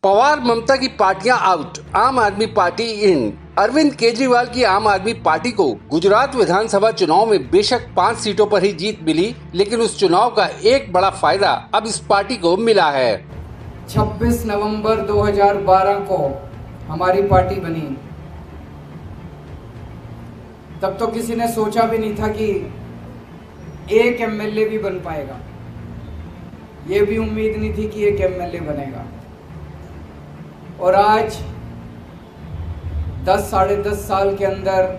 पवार ममता की पार्टियां आउट, आम आदमी पार्टी इन। अरविंद केजरीवाल की आम आदमी पार्टी को गुजरात विधानसभा चुनाव में बेशक 5 सीटों पर ही जीत मिली, लेकिन उस चुनाव का एक बड़ा फायदा अब इस पार्टी को मिला है। 26 नवंबर 2012 को हमारी पार्टी बनी। तब तो किसी ने सोचा भी नहीं था कि एक एमएलए भी बन पाएगा। ये भी उम्मीद नहीं थी कि एक एमएलए बनेगा। और आज 10 साढ़े 10 साल के अंदर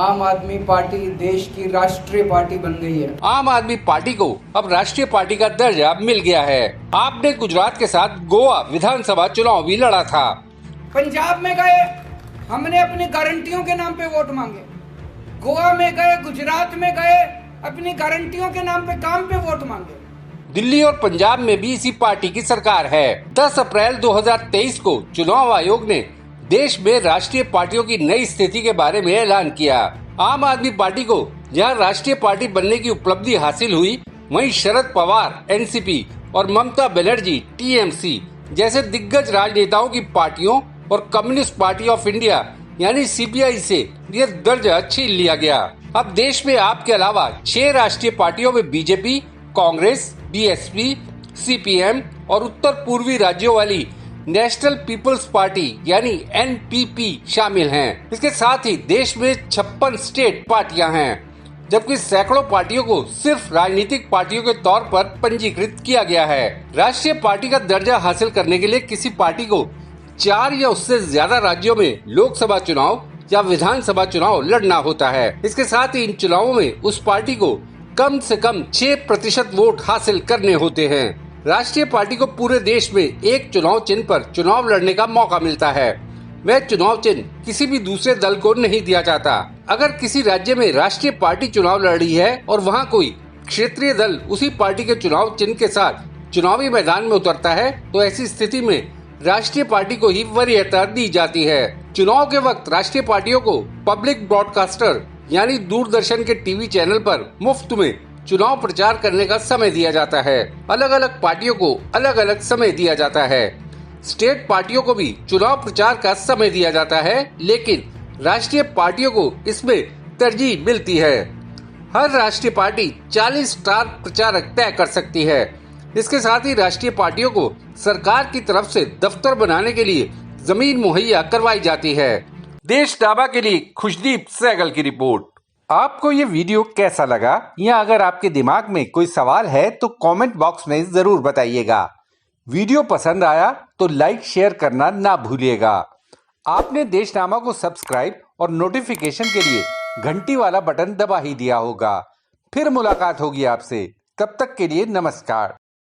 आम आदमी पार्टी देश की राष्ट्रीय पार्टी बन गई है। आम आदमी पार्टी को अब राष्ट्रीय पार्टी का दर्जा मिल गया है। आपने गुजरात के साथ गोवा विधानसभा चुनाव भी लड़ा था। पंजाब में गए, हमने अपनी गारंटियों के नाम पे वोट मांगे। गोवा में गए, गुजरात में गए, अपनी गारंटियों के नाम पे काम पे वोट मांगे। दिल्ली और पंजाब में भी इसी पार्टी की सरकार है। 10 अप्रैल 2023 को चुनाव आयोग ने देश में राष्ट्रीय पार्टियों की नई स्थिति के बारे में ऐलान किया। आम आदमी पार्टी को जहां राष्ट्रीय पार्टी बनने की उपलब्धि हासिल हुई, वहीं शरद पवार एनसीपी और ममता बनर्जी टीएमसी जैसे दिग्गज राजनेताओं की पार्टियों और कम्युनिस्ट पार्टी ऑफ इंडिया यानी सीपीआई से यह दर्जा छीन लिया गया। अब देश में आपके अलावा 6 राष्ट्रीय पार्टियों में बीजेपी, कांग्रेस, बीएसपी, सीपीएम और उत्तर पूर्वी राज्यों वाली नेशनल पीपल्स पार्टी यानी एनपीपी शामिल हैं। इसके साथ ही देश में 56 स्टेट पार्टियां हैं, जबकि सैकड़ों पार्टियों को सिर्फ राजनीतिक पार्टियों के तौर पर पंजीकृत किया गया है। राष्ट्रीय पार्टी का दर्जा हासिल करने के लिए किसी पार्टी को 4 या उससे ज्यादा राज्यों में लोकसभा चुनाव या विधानसभा चुनाव लड़ना होता है। इसके साथ ही इन चुनावों में उस पार्टी को कम से कम 6% वोट हासिल करने होते हैं। राष्ट्रीय पार्टी को पूरे देश में एक चुनाव चिन्ह पर चुनाव लड़ने का मौका मिलता है। वह चुनाव चिन्ह किसी भी दूसरे दल को नहीं दिया जाता। अगर किसी राज्य में राष्ट्रीय पार्टी चुनाव लड़ रही है और वहां कोई क्षेत्रीय दल उसी पार्टी के चुनाव चिन्ह के साथ चुनावी मैदान में उतरता है, तो ऐसी स्थिति में राष्ट्रीय पार्टी को ही वरीयता दी जाती है। चुनाव के वक्त राष्ट्रीय पार्टियों को पब्लिक ब्रॉडकास्टर यानी दूरदर्शन के टीवी चैनल पर मुफ्त में चुनाव प्रचार करने का समय दिया जाता है। अलग अलग पार्टियों को अलग अलग समय दिया जाता है। स्टेट पार्टियों को भी चुनाव प्रचार का समय दिया जाता है, लेकिन राष्ट्रीय पार्टियों को इसमें तरजीह मिलती है। हर राष्ट्रीय पार्टी 40 स्टार प्रचारक तय कर सकती है। इसके साथ ही राष्ट्रीय पार्टियों को सरकार की तरफ से दफ्तर बनाने के लिए जमीन मुहैया करवाई जाती है। देश दावा के लिए खुशदीप सहगल की रिपोर्ट। आपको ये वीडियो कैसा लगा, या अगर आपके दिमाग में कोई सवाल है तो कमेंट बॉक्स में जरूर बताइएगा। वीडियो पसंद आया तो लाइक शेयर करना ना भूलिएगा। आपने देशनामा को सब्सक्राइब और नोटिफिकेशन के लिए घंटी वाला बटन दबा ही दिया होगा। फिर मुलाकात होगी आपसे, तब तक के लिए नमस्कार।